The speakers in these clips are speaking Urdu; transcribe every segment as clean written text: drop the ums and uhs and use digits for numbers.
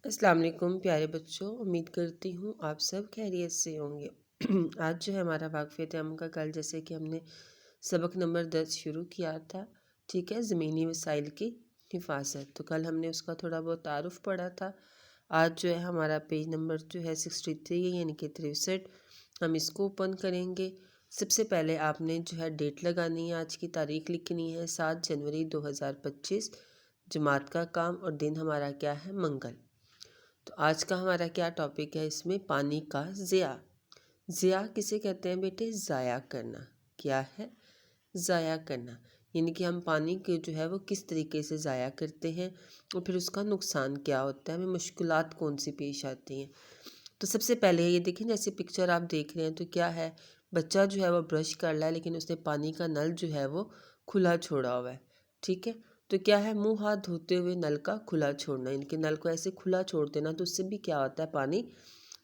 السلام علیکم پیارے بچوں، امید کرتی ہوں آپ سب خیریت سے ہوں گے۔ آج جو ہے ہمارا واقفیت عام کا کل جیسے کہ ہم نے سبق نمبر 10 شروع کیا تھا، ٹھیک ہے، زمینی وسائل کی حفاظت، تو کل ہم نے اس کا تھوڑا بہت تعارف پڑھا تھا۔ آج جو ہے ہمارا پیج نمبر جو ہے 63 یعنی کہ 63، ہم اس کو اوپن کریں گے۔ سب سے پہلے آپ نے جو ہے ڈیٹ لگانی ہے، آج کی تاریخ لکھنی ہے 7 جنوری 2025، جماعت کا کام، اور دن ہمارا کیا ہے، منگل۔ تو آج کا ہمارا کیا ٹاپک ہے، اس میں پانی کا ضیاع۔ ضیاع کسے کہتے ہیں بیٹے؟ ضائع کرنا۔ کیا ہے؟ ضائع کرنا، یعنی کہ ہم پانی کے جو ہے وہ کس طریقے سے ضائع کرتے ہیں اور پھر اس کا نقصان کیا ہوتا ہے، ہمیں مشکلات کون سی پیش آتی ہیں۔ تو سب سے پہلے یہ دیکھیں، جیسے پکچر آپ دیکھ رہے ہیں تو کیا ہے، بچہ جو ہے وہ برش کر رہا ہے لیکن اس نے پانی کا نل جو ہے وہ کھلا چھوڑا ہوا ہے، ٹھیک ہے۔ تو کیا ہے، منہ ہاتھ دھوتے ہوئے نل کا کھلا چھوڑنا، ان کے نل کو ایسے کھلا چھوڑ دینا، تو اس سے بھی کیا ہوتا ہے، پانی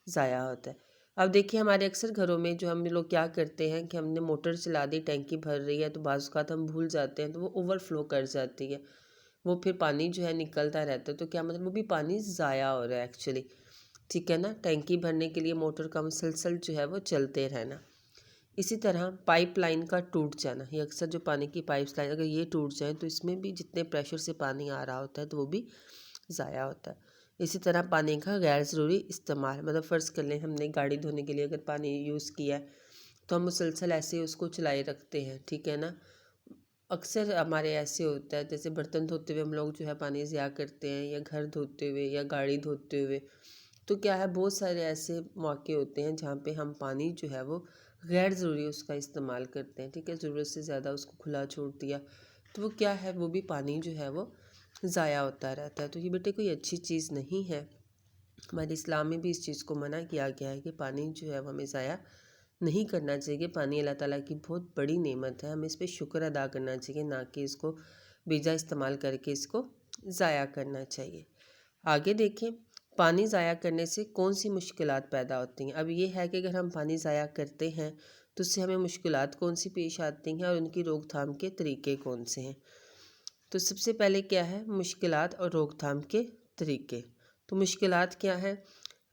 ضائع ہوتا ہے۔ اب دیکھیے ہمارے اکثر گھروں میں جو ہم لوگ کیا کرتے ہیں کہ ہم نے موٹر چلا دی، ٹینکی بھر رہی ہے، تو بعض اوقات ہم بھول جاتے ہیں تو وہ اوور فلو کر جاتی ہے، وہ پھر پانی جو ہے نکلتا رہتا ہے، تو کیا مطلب وہ بھی پانی ضائع ہو رہا ہے ایکچولی، ٹھیک ہے نا۔ ٹینکی بھرنے کے لیے موٹر کا مسلسل جو ہے وہ چلتے رہنا۔ اسی طرح پائپ لائن کا ٹوٹ جانا، یہ اکثر جو پانی کی پائپ لائن اگر یہ ٹوٹ جائیں تو اس میں بھی جتنے پریشر سے پانی آ رہا ہوتا ہے تو وہ بھی ضائع ہوتا ہے۔ اسی طرح پانی کا غیر ضروری استعمال، مطلب فرض کر لیں ہم نے گاڑی دھونے کے لیے اگر پانی یوز کیا ہے تو ہم مسلسل ایسے اس کو چلائے رکھتے ہیں، ٹھیک ہے نا۔ اکثر ہمارے ایسے ہوتا ہے، جیسے برتن دھوتے ہوئے ہم لوگ جو ہے پانی ضائع کرتے ہیں، یا گھر دھوتے ہوئے یا گاڑی دھوتے ہوئے، تو کیا ہے بہت سارے ایسے موقع ہوتے ہیں جہاں پہ ہم پانی جو ہے وہ غیر ضروری اس کا استعمال کرتے ہیں، ٹھیک ہے، ضرورت سے زیادہ اس کو کھلا چھوڑ دیا، تو وہ کیا ہے، وہ بھی پانی جو ہے وہ ضائع ہوتا رہتا ہے۔ تو یہ بیٹے کوئی اچھی چیز نہیں ہے، ہمارے اسلام میں بھی اس چیز کو منع کیا گیا ہے کہ پانی جو ہے وہ ہمیں ضائع نہیں کرنا چاہیے۔ پانی اللہ تعالیٰ کی بہت بڑی نعمت ہے، ہمیں اس پہ شکر ادا کرنا چاہیے، نہ کہ اس کو بیجا استعمال کر کے اس کو ضائع کرنا چاہیے۔ آگے دیکھیں، پانی ضائع کرنے سے کون سی مشکلات پیدا ہوتی ہیں۔ اب یہ ہے کہ اگر ہم پانی ضائع کرتے ہیں تو اس سے ہمیں مشکلات کون سی پیش آتی ہیں اور ان کی روک تھام کے طریقے کون سے ہیں۔ تو سب سے پہلے کیا ہے، مشکلات اور روک تھام کے طریقے۔ تو مشکلات کیا ہے،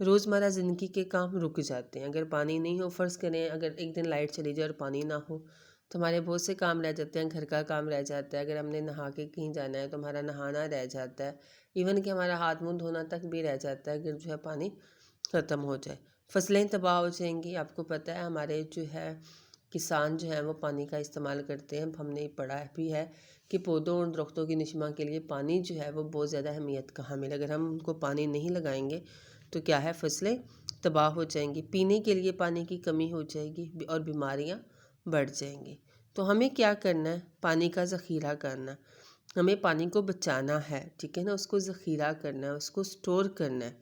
روزمرہ زندگی کے کام رک جاتے ہیں اگر پانی نہیں ہو۔ فرض کریں اگر ایک دن لائٹ چلی جائے اور پانی نہ ہو تو ہمارے بہت سے کام رہ جاتے ہیں، گھر کا کام رہ جاتا ہے، اگر ہم نے نہا کے کہیں جانا ہے تو ہمارا نہانا رہ جاتا ہے، ایون کہ ہمارا ہاتھ منہ دھونا تک بھی رہ جاتا ہے اگر جو ہے پانی ختم ہو جائے۔ فصلیں تباہ ہو جائیں گی، آپ کو پتہ ہے ہمارے جو ہے کسان جو ہیں وہ پانی کا استعمال کرتے ہیں، ہم نے پڑھا بھی ہے کہ پودوں اور درختوں کی نشمہ کے لیے پانی جو ہے وہ بہت زیادہ اہمیت کا حامل ہے، اگر ہم ان کو پانی نہیں لگائیں گے تو کیا ہے، فصلیں تباہ ہو جائیں گی، پینے کے لیے پانی کی کمی ہو جائے گی اور بیماریاں بڑھ جائیں گی۔ تو ہمیں کیا کرنا ہے، پانی کا ذخیرہ کرنا، ہمیں پانی کو بچانا ہے، ٹھیک ہے نا، اس کو ذخیرہ کرنا ہے، اس کو سٹور کرنا ہے،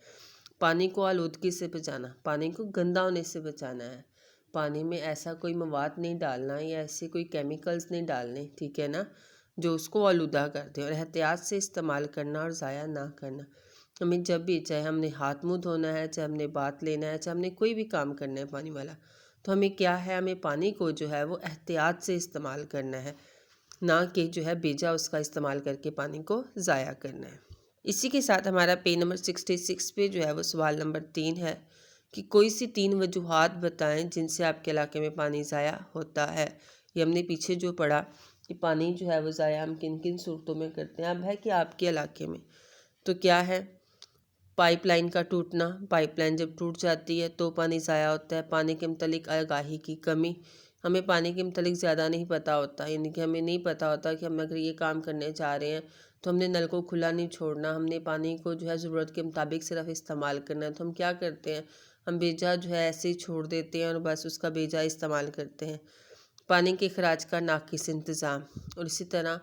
پانی کو آلودگی سے بچانا، پانی کو گندا ہونے سے بچانا ہے، پانی میں ایسا کوئی مواد نہیں ڈالنا یا ایسے کوئی کیمیکلز نہیں ڈالنے، ٹھیک ہے نا، جو اس کو آلودہ کر دیں، اور احتیاط سے استعمال کرنا اور ضائع نہ کرنا۔ ہمیں جب بھی، چاہے ہم نے ہاتھ منہ دھونا ہے، چاہے ہم نے بات لینا ہے، چاہے ہم نے کوئی بھی کام کرنا ہے پانی والا، تو ہمیں کیا ہے، ہمیں پانی کو جو ہے وہ احتیاط سے استعمال کرنا ہے، نہ کہ جو ہے بیجا اس کا استعمال کر کے پانی کو ضائع کرنا ہے۔ اسی کے ساتھ ہمارا پیج نمبر 66 پہ جو ہے وہ سوال نمبر 3 ہے کہ کوئی سی 3 وجوہات بتائیں جن سے آپ کے علاقے میں پانی ضائع ہوتا ہے۔ یہ ہم نے پیچھے جو پڑھا کہ پانی جو ہے وہ ضائع ہم کن کن صورتوں میں کرتے ہیں، اب ہے کہ آپ کے علاقے میں تو کیا ہے، پائپ لائن کا ٹوٹنا، پائپ لائن جب ٹوٹ جاتی ہے تو پانی ضائع ہوتا ہے، پانی کے متعلق آگاہی کی کمی، ہمیں پانی کے متعلق زیادہ نہیں پتہ ہوتا، یعنی کہ ہمیں نہیں پتہ ہوتا کہ ہم اگر یہ کام کرنے چاہ رہے ہیں تو ہم نے نل کو کھلا نہیں چھوڑنا، ہم نے پانی کو جو ہے ضرورت کے مطابق صرف استعمال کرنا ہے، تو ہم کیا کرتے ہیں، ہم بیجا جو ہے ایسے ہی چھوڑ دیتے ہیں اور بس اس کا بیجا استعمال کرتے ہیں۔ پانی کے اخراج کا ناقص انتظام، اور اسی طرح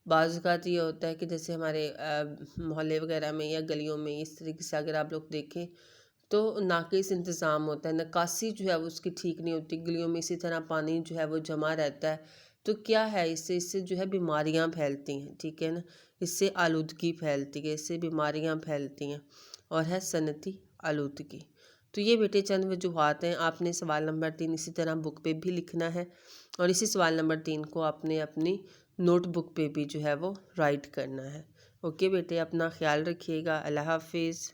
بعض اوقات یہ ہوتا ہے کہ جیسے ہمارے محلے وغیرہ میں یا گلیوں میں اس طریقے سے اگر آپ لوگ دیکھیں تو ناقص انتظام ہوتا ہے، نکاسی جو ہے وہ اس کی ٹھیک نہیں ہوتی گلیوں میں، اسی طرح پانی جو ہے وہ جمع رہتا ہے، تو کیا ہے، اس سے جو ہے بیماریاں پھیلتی ہیں، ٹھیک ہے نا، اس سے آلودگی پھیلتی ہے، اس سے بیماریاں پھیلتی ہیں، اور ہے صنعتی آلودگی۔ تو یہ بیٹے چند وجوہات ہیں، آپ نے سوال نمبر 3 اسی طرح بک پہ بھی لکھنا ہے، اور اسی سوال نمبر 3 کو آپ نے اپنی نوٹ بک پہ بھی جو ہے وہ رائٹ کرنا ہے۔ اوکے بیٹے، اپنا خیال رکھیے گا، اللہ حافظ۔